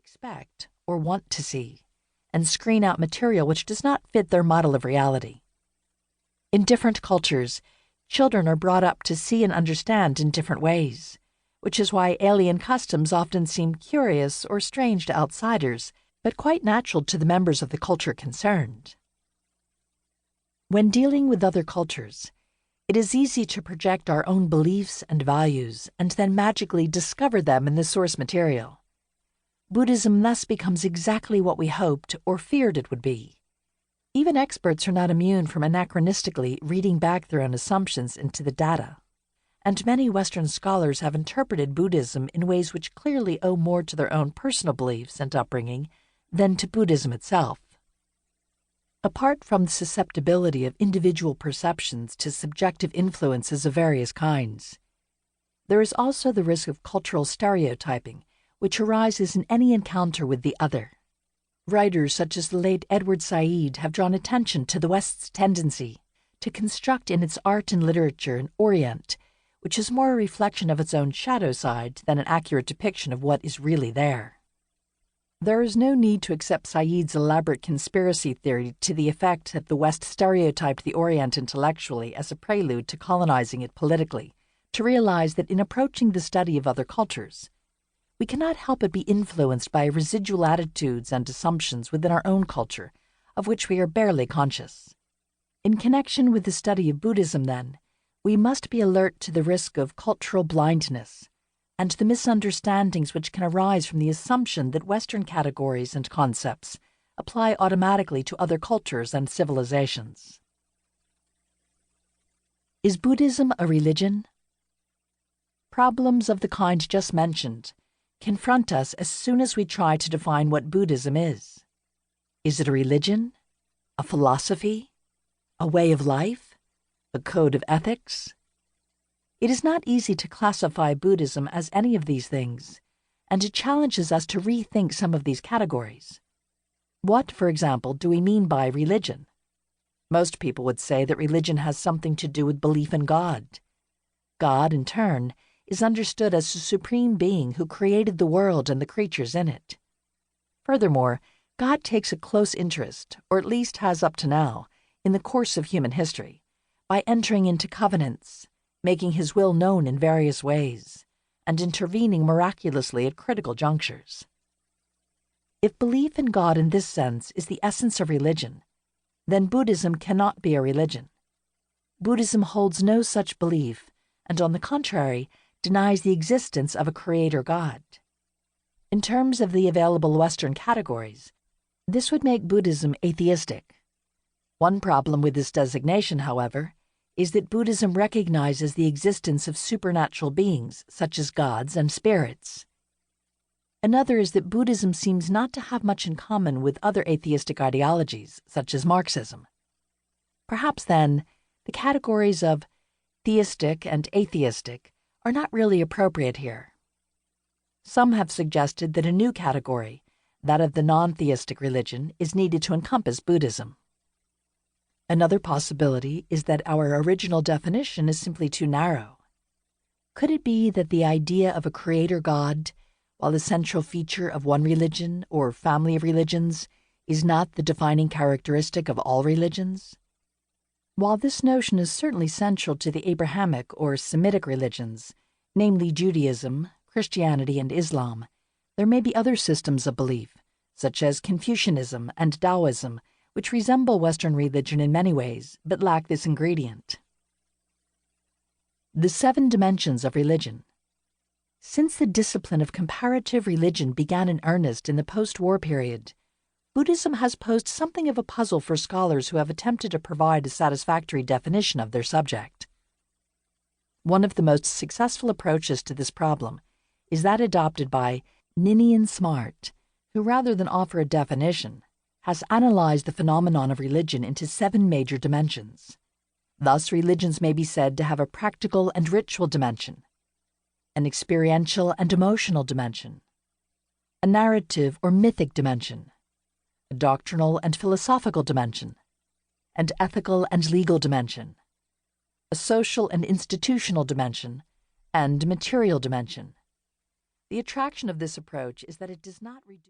expect or want to see, and screen out material which does not fit their model of reality. In different cultures, children are brought up to see and understand in different ways, which is why alien customs often seem curious or strange to outsiders, but quite natural to the members of the culture concerned. When dealing with other cultures, it is easy to project our own beliefs and values and then magically discover them in the source material. Buddhism thus becomes exactly what we hoped or feared it would be. Even experts are not immune from anachronistically reading back their own assumptions into the data, and many Western scholars have interpreted Buddhism in ways which clearly owe more to their own personal beliefs and upbringing than to Buddhism itself. Apart from the susceptibility of individual perceptions to subjective influences of various kinds, there is also the risk of cultural stereotyping, which arises in any encounter with the other. Writers such as the late Edward Said have drawn attention to the West's tendency to construct in its art and literature an Orient, which is more a reflection of its own shadow side than an accurate depiction of what is really there. There is no need to accept Said's elaborate conspiracy theory to the effect that the West stereotyped the Orient intellectually as a prelude to colonizing it politically, to realize that in approaching the study of other cultures, we cannot help but be influenced by residual attitudes and assumptions within our own culture, of which we are barely conscious. In connection with the study of Buddhism, then, we must be alert to the risk of cultural blindness and the misunderstandings which can arise from the assumption that Western categories and concepts apply automatically to other cultures and civilizations. Is Buddhism a religion? Problems of the kind just mentioned confront us as soon as we try to define what Buddhism is. Is it a religion? A philosophy? A way of life? A code of ethics? It is not easy to classify Buddhism as any of these things, and it challenges us to rethink some of these categories. What, for example, do we mean by religion? Most people would say that religion has something to do with belief in God. God, in turn, is understood as the supreme being who created the world and the creatures in it. Furthermore, God takes a close interest, or at least has up to now, in the course of human history, by entering into covenants, making his will known in various ways, and intervening miraculously at critical junctures. If belief in God in this sense is the essence of religion, then Buddhism cannot be a religion. Buddhism holds no such belief, and on the contrary, denies the existence of a creator God. In terms of the available Western categories, this would make Buddhism atheistic. One problem with this designation, however, is that Buddhism recognizes the existence of supernatural beings, such as gods and spirits. Another is that Buddhism seems not to have much in common with other atheistic ideologies, such as Marxism. Perhaps, then, the categories of theistic and atheistic are not really appropriate here. Some have suggested that a new category, that of the non-theistic religion, is needed to encompass Buddhism. Another possibility is that our original definition is simply too narrow. Could it be that the idea of a creator God, while the central feature of one religion or family of religions, is not the defining characteristic of all religions? While this notion is certainly central to the Abrahamic or Semitic religions, namely Judaism, Christianity, and Islam, there may be other systems of belief, such as Confucianism and Taoism, which resemble Western religion in many ways, but lack this ingredient. The 7 dimensions of religion. Since the discipline of comparative religion began in earnest in the post-war period, Buddhism has posed something of a puzzle for scholars who have attempted to provide a satisfactory definition of their subject. One of the most successful approaches to this problem is that adopted by Ninian Smart, who rather than offer a definition, has analyzed the phenomenon of religion into 7 major dimensions. Thus, religions may be said to have a practical and ritual dimension, an experiential and emotional dimension, a narrative or mythic dimension, a doctrinal and philosophical dimension, an ethical and legal dimension, a social and institutional dimension, and a material dimension. The attraction of this approach is that it does not reduce